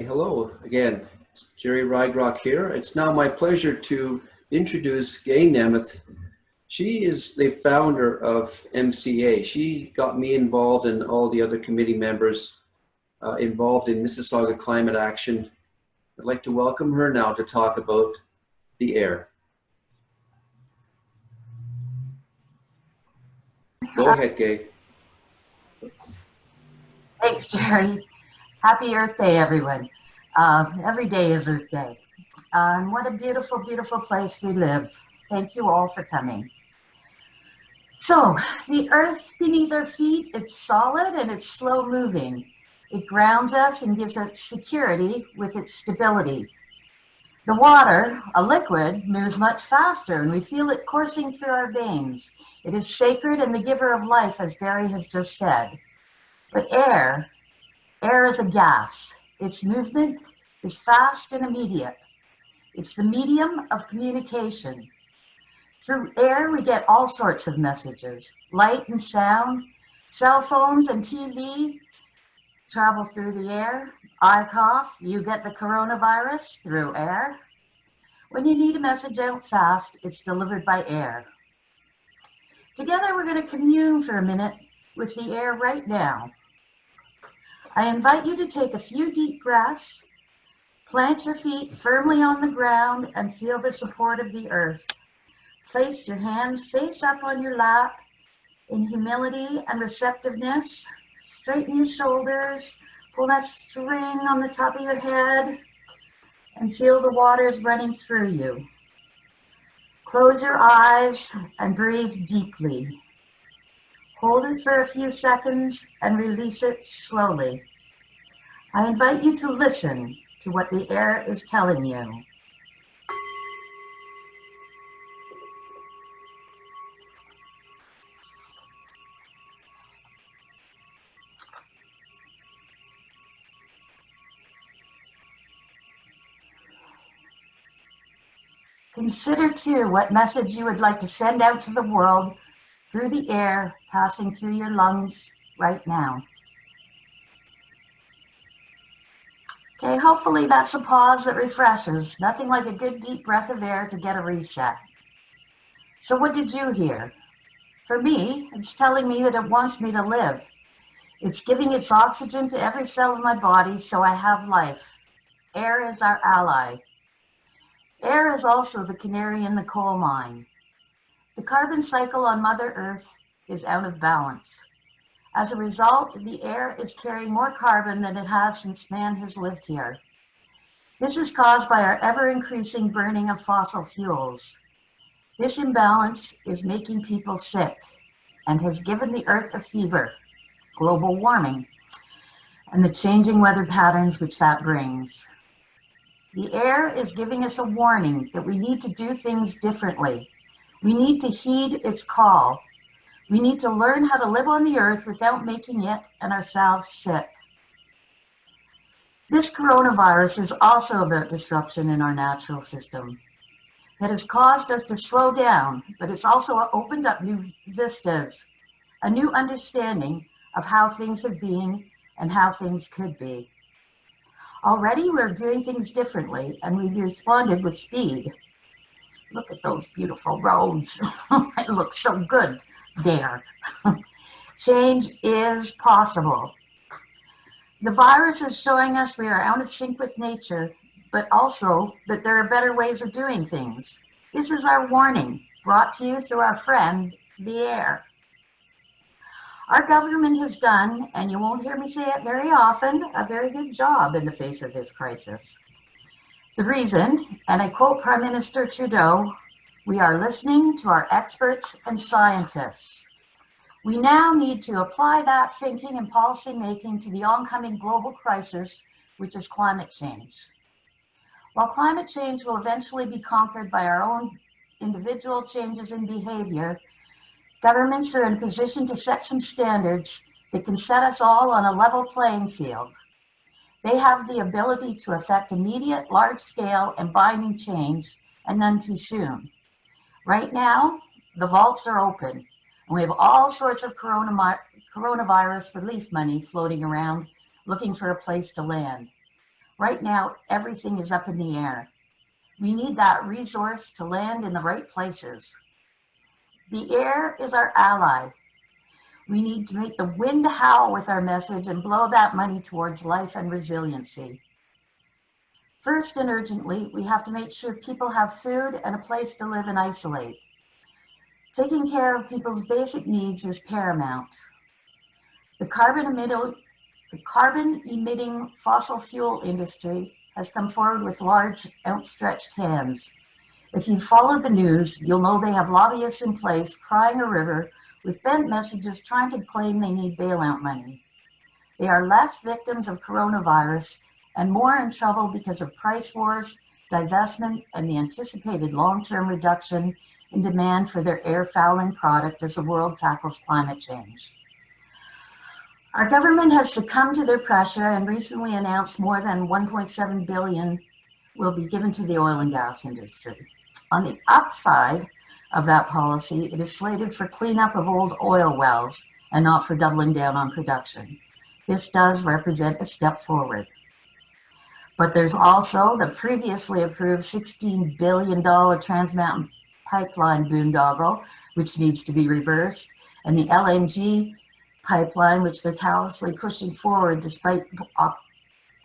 Hello again. It's Jerry Rygrock here. It's now my pleasure to introduce Gay Nemeth. She is the founder of MCA. She got me involved and all the other committee members involved in Mississauga climate action. I'd like to welcome her now to talk about the air. Go ahead, Gay. Thanks, Jerry. Happy Earth Day, everyone. Every day is Earth Day. And what a beautiful, beautiful place we live. Thank you all for coming. So, the earth beneath our feet, it's solid and it's slow moving. It grounds us and gives us security with its stability. The water, a liquid, moves much faster and we feel it coursing through our veins. It is sacred and the giver of life, as Barry has just said. But air is a gas. Its movement is fast and immediate. It's the medium of communication. Through air, we get all sorts of messages. Light and sound, cell phones and TV travel through the air. I cough, you get the coronavirus through air. When you need a message out fast, it's delivered by air. Together, we're going to commune for a minute with the air right now. I invite you to take a few deep breaths, plant your feet firmly on the ground and feel the support of the earth. Place your hands face up on your lap in humility and receptiveness. Straighten your shoulders, pull that string on the top of your head and feel the waters running through you. Close your eyes and breathe deeply. Hold it for a few seconds and release it slowly. I invite you to listen to what the air is telling you. Consider too what message you would like to send out to the world through the air passing through your lungs right now. Okay, hopefully that's a pause that refreshes. Nothing like a good deep breath of air to get a reset. So what did you hear? For me, it's telling me that it wants me to live. It's giving its oxygen to every cell of my body so I have life. Air is our ally. Air is also the canary in the coal mine. The carbon cycle on Mother Earth is out of balance. As a result, the air is carrying more carbon than it has since man has lived here. This is caused by our ever-increasing burning of fossil fuels. This imbalance is making people sick and has given the earth a fever, global warming, and the changing weather patterns which that brings. The air is giving us a warning that we need to do things differently. We need to heed its call. We need to learn how to live on the earth without making it and ourselves sick. This coronavirus is also about disruption in our natural system. It has caused us to slow down, but it's also opened up new vistas, a new understanding of how things have been and how things could be. Already we're doing things differently and we've responded with speed. Look at those beautiful roads. It looks so good there. Change is possible. The virus is showing us we are out of sync with nature, but also that there are better ways of doing things. This is our warning, brought to you through our friend, the air. Our government has done, and you won't hear me say it very often, a very good job in the face of this crisis. The reason, and I quote Prime Minister Trudeau, we are listening to our experts and scientists. We now need to apply that thinking and policy making to the oncoming global crisis, which is climate change. While climate change will eventually be conquered by our own individual changes in behavior, governments are in a position to set some standards that can set us all on a level playing field. They have the ability to effect immediate, large-scale and binding change, and none too soon. Right now, the vaults are open, and we have all sorts of coronavirus relief money floating around, looking for a place to land. Right now, everything is up in the air. We need that resource to land in the right places. The air is our ally. We need to make the wind howl with our message and blow that money towards life and resiliency. First and urgently, we have to make sure people have food and a place to live and isolate. Taking care of people's basic needs is paramount. The carbon-emitting fossil fuel industry has come forward with large, outstretched hands. If you follow the news, you'll know they have lobbyists in place crying a river with bent messages trying to claim they need bailout money. They are less victims of coronavirus and more in trouble because of price wars, divestment, and the anticipated long-term reduction in demand for their air fouling product as the world tackles climate change. Our government has succumbed to their pressure and recently announced more than $1.7 billion will be given to the oil and gas industry. On the upside of that policy, it is slated for cleanup of old oil wells and not for doubling down on production. This does represent a step forward. But there's also the previously approved $16 billion Trans Mountain Pipeline boondoggle, which needs to be reversed, and the LNG pipeline, which they're callously pushing forward despite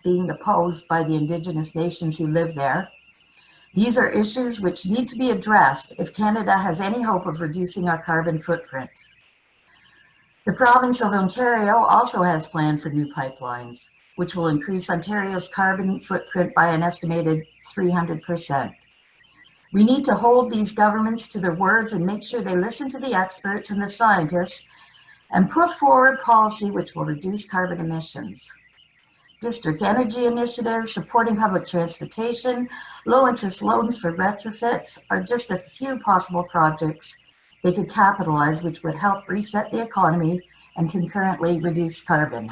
being opposed by the Indigenous nations who live there. These are issues which need to be addressed if Canada has any hope of reducing our carbon footprint. The province of Ontario also has planned for new pipelines, which will increase Ontario's carbon footprint by an estimated 300%. We need to hold these governments to their words and make sure they listen to the experts and the scientists and put forward policy which will reduce carbon emissions. District energy initiatives, supporting public transportation, low-interest loans for retrofits are just a few possible projects they could capitalize, which would help reset the economy and concurrently reduce carbon.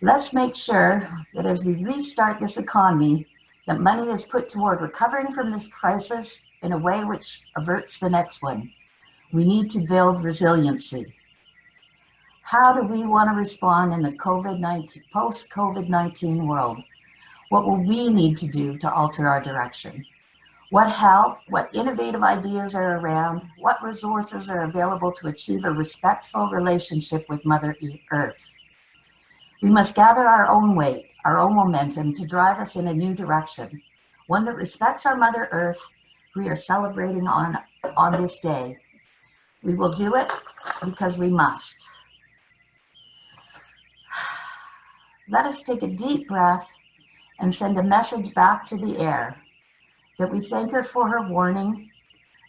Let's make sure that as we restart this economy, that money is put toward recovering from this crisis in a way which averts the next one. We need to build resiliency. How do we want to respond in the post-COVID-19 world? What will we need to do to alter our direction? What help, what innovative ideas are around, what resources are available to achieve a respectful relationship with Mother Earth? We must gather our own weight, our own momentum to drive us in a new direction, one that respects our Mother Earth we are celebrating on this day. We will do it because we must. Let us take a deep breath and send a message back to the air that we thank her for her warning,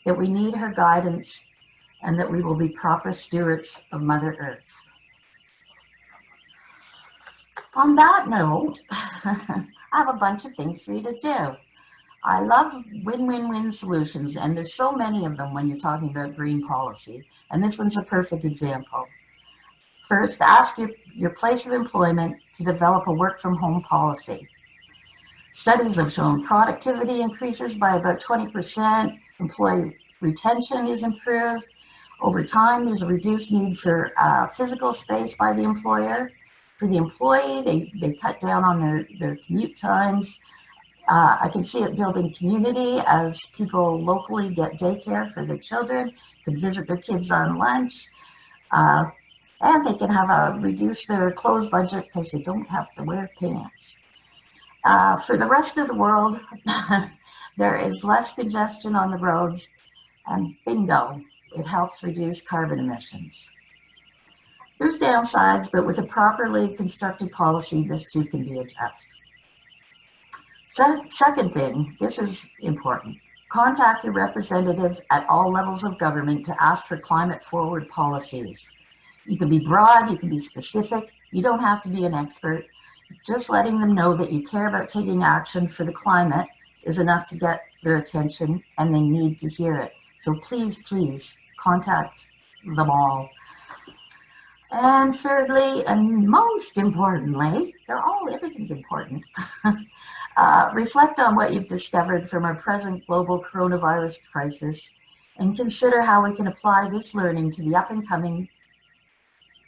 that we need her guidance, and that we will be proper stewards of Mother Earth. On that note, I have a bunch of things for you to do. I love win-win-win solutions, and there's so many of them when you're talking about green policy, and this one's a perfect example. First, ask your place of employment to develop a work-from-home policy. Studies have shown productivity increases by about 20%, employee retention is improved. Over time, there's a reduced need for physical space by the employer. For the employee, they cut down on their commute times. I can see it building community as people locally get daycare for their children, could visit their kids on lunch, and they can reduce their clothes budget because they don't have to wear pants. For the rest of the world, there is less congestion on the roads, and bingo, it helps reduce carbon emissions. There's downsides, but with a properly constructed policy, this too can be addressed. Second thing, this is important. Contact your representative at all levels of government to ask for climate-forward policies. You can be broad, you can be specific, you don't have to be an expert. Just letting them know that you care about taking action for the climate is enough to get their attention, and they need to hear it. So please, please contact them all. And thirdly, and most importantly, everything's important. Reflect on what you've discovered from our present global coronavirus crisis and consider how we can apply this learning to the up-and-coming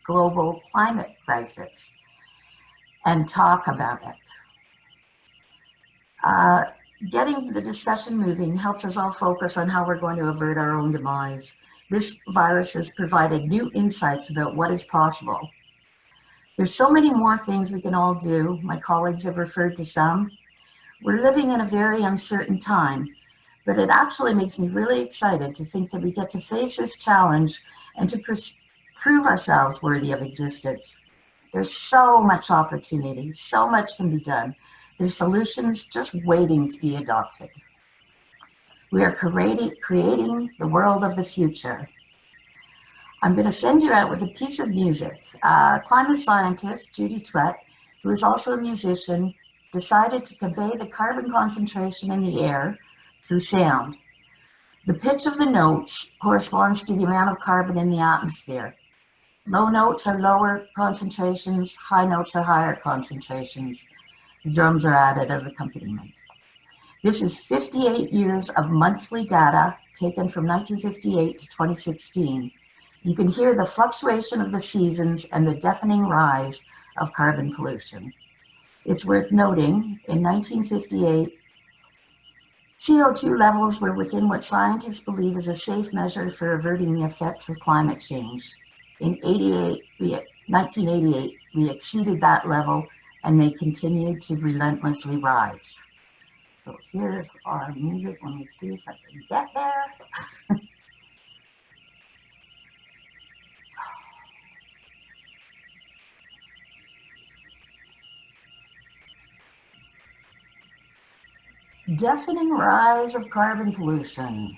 global climate crisis and talk about it. Uh, Getting the discussion moving helps us all focus on how we're going to avert our own demise. This virus has provided new insights about what is possible. There's so many more things we can all do. My colleagues have referred to some. We're living in a very uncertain time, but it actually makes me really excited to think that we get to face this challenge and to prove ourselves worthy of existence. There's so much opportunity, so much can be done. There's solutions just waiting to be adopted. We are creating the world of the future. I'm going to send you out with a piece of music. Climate scientist Judy Twett, who is also a musician, decided to convey the carbon concentration in the air through sound. The pitch of the notes corresponds to the amount of carbon in the atmosphere. Low notes are lower concentrations, high notes are higher concentrations. The drums are added as accompaniment. This is 58 years of monthly data taken from 1958 to 2016. You can hear the fluctuation of the seasons and the deafening rise of carbon pollution. It's worth noting, in 1958, CO2 levels were within what scientists believe is a safe measure for averting the effects of climate change. In 1988, we exceeded that level and they continued to relentlessly rise. So here's our music. Let me see if I can get there. Deafening rise of carbon pollution.